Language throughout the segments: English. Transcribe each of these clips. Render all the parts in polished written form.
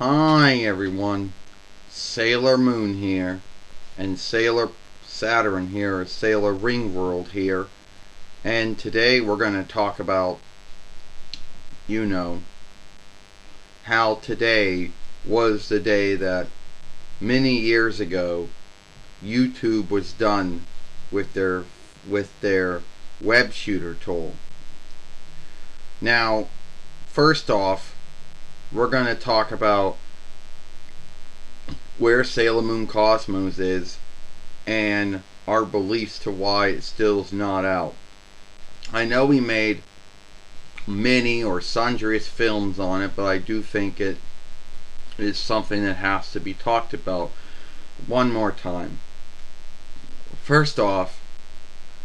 Hi everyone, Sailor Moon here, and Sailor Saturn here, or Sailor Ring World here, and today we're going to talk about, how today was the day that many years ago YouTube was done with their web shooter tool. Now, first off, we're going to talk about where Sailor Moon Cosmos is and our beliefs to why it still is not out. I know we made many or sundry films on it, but I do think it is something that has to be talked about one more time. First off,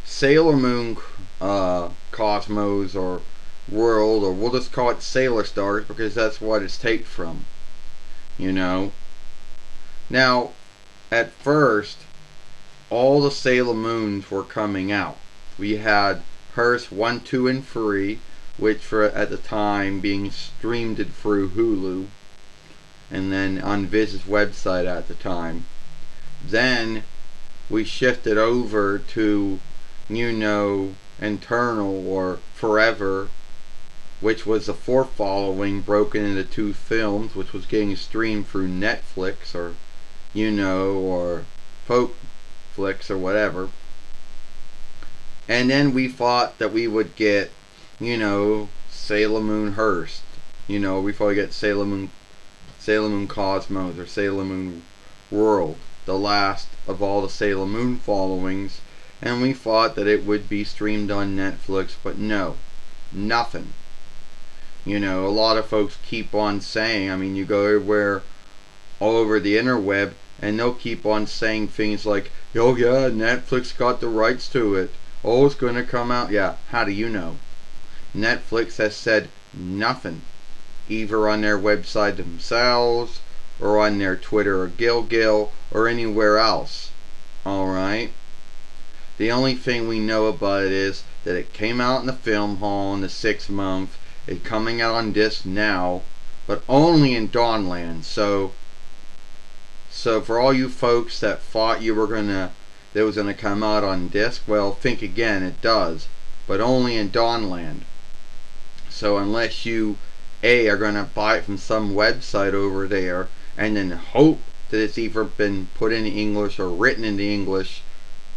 Sailor Moon Cosmos or World, or we'll just call it Sailor Stars because that's what it's taken from. Now, at first, all the Sailor Moons were coming out. We had Hearst 1, 2, and 3, which were at the time being streamed through Hulu, and then on Viz's website at the time. Then we shifted over to, Internal or Forever, which was the fourth following broken into two films, which was getting streamed through NETFILX or Folkflix or whatever. And then we thought that we would get, Sailor Moon Hearst. We thought we'd get Sailor Moon Cosmos or Sailor Moon World, the last of all the Sailor Moon followings, and we thought that it would be streamed on Netflix, but no, nothing. A lot of folks keep on saying, you go everywhere, all over the interweb, and they'll keep on saying things like, oh yeah, Netflix got the rights to it. Oh, it's going to come out. Yeah, how do you know? Netflix has said nothing, either on their website themselves, or on their Twitter or Gilgil, or anywhere else. Alright? The only thing we know about it is that it came out in the film hall in the 6th month. It's coming out on disc now, but only in Dawnland. So for all you folks that thought that was gonna come out on disc, well, think again. It does, but only in Dawnland. So unless you are gonna buy it from some website over there, and then hope that it's either been put into English or written into English,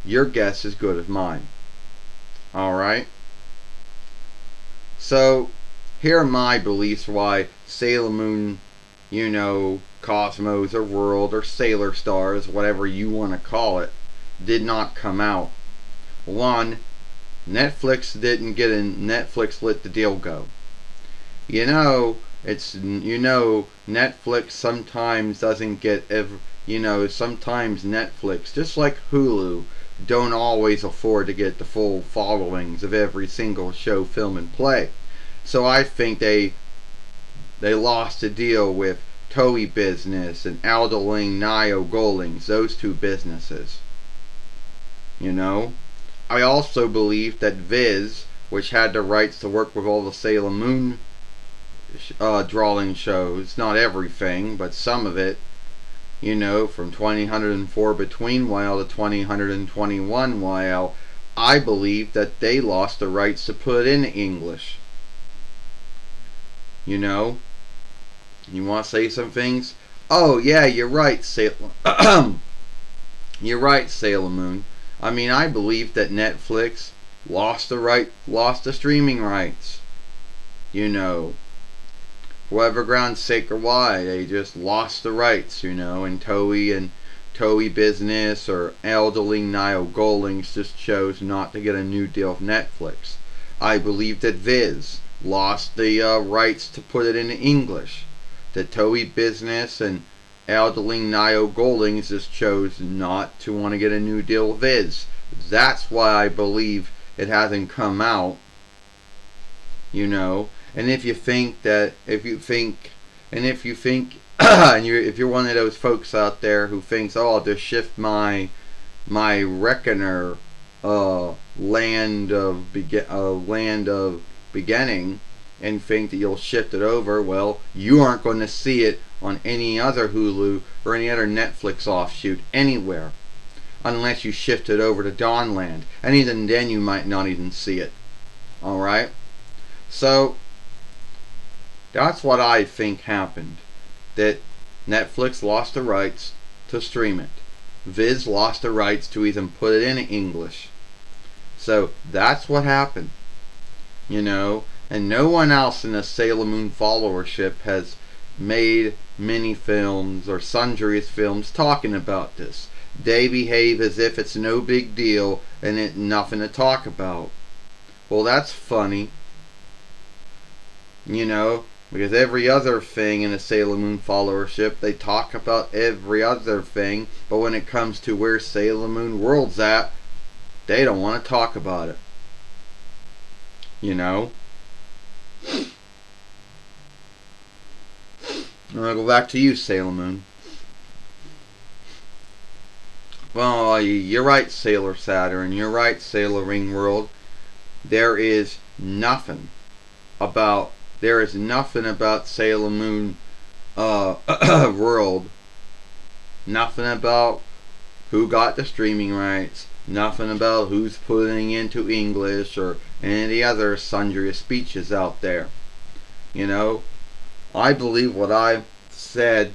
your guess is good as mine. Alright? So here are my beliefs why Sailor Moon, Cosmos or World or Sailor Stars, whatever you want to call it, did not come out. One, Netflix didn't get in. Netflix let the deal go. Netflix sometimes doesn't get sometimes Netflix, just like Hulu, don't always afford to get the full followings of every single show, film, and play. So I think they lost a deal with TOEI Business and Aldeling Nio Goldings, those two businesses. I also believe that Viz, which had the rights to work with all the Sailor Moon drawing shows, not everything, but some of it, from 2004 Between While to 2021 While, I believe that they lost the rights to put it in English. You want to say some things? Oh yeah, you're right, you're right, Sailor Moon. I believe that Netflix lost the streaming rights. Whatever grounds sake or why, they just lost the rights, and TOEI Business or Aldeling Nio Goldings just chose not to get a new deal with Netflix. I believe that Viz lost the rights to put it into English. The TOEI Business and Aldeling Nio Goldings just chose not to want to get a new deal with Viz. That's why I believe it hasn't come out. And if you think, and if you're one of those folks out there who thinks, oh, I'll just shift my Reckoner land of beginning and think that you'll shift it over. Well, you aren't going to see it on any other Hulu or any other Netflix offshoot anywhere unless you shift it over to Dawnland. And even then you might not even see it. Alright? So, that's what I think happened. That Netflix lost the rights to stream it. Viz lost the rights to even put it in English. So, that's what happened. You know? And no one else in the Sailor Moon followership has made many films or sundry films talking about this. They behave as if it's no big deal and it's nothing to talk about. Well, that's funny. You know, because every other thing in the Sailor Moon followership, they talk about every other thing, but when it comes to where Sailor Moon World's at, they don't want to talk about it. You know? I'm going to go back to you, Sailor Moon. Well, you're right, Sailor Saturn. You're right, Sailor Ring World. There is nothing about Sailor Moon World. Nothing about who got the streaming rights. Nothing about who's putting into English or any of the other sundry speeches out there. You know, I believe what I said.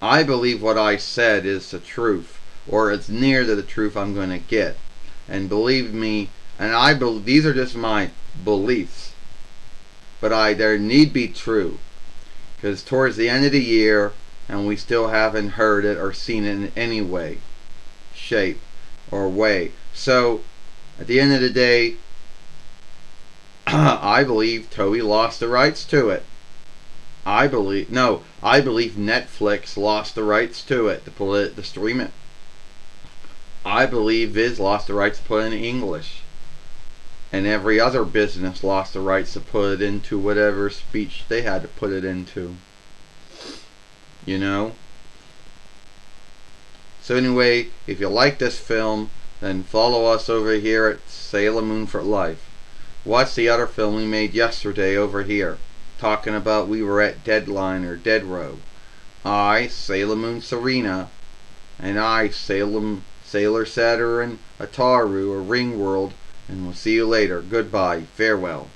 I believe what I said is the truth, or it's near to the truth I'm going to get. And believe me, and I believe these are just my beliefs, but they need be true, because towards the end of the year, and we still haven't heard it or seen it in any way, shape, or way. So, at the end of the day, I believe TOEI lost the rights to it. I believe Netflix lost the rights to it, to stream it. I believe Viz lost the rights to put it in English. And every other business lost the rights to put it into whatever speech they had to put it into. You know? So anyway, if you like this film, then follow us over here at Sailor Moon for Life. Watch the other film we made yesterday over here, talking about we were at Deadline or Dead Row. I, Sailor Moon Serena, and I, Sailor Saturn Ataru or Ring World, and we'll see you later. Goodbye. Farewell.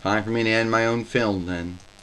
Time for me to end my own film then.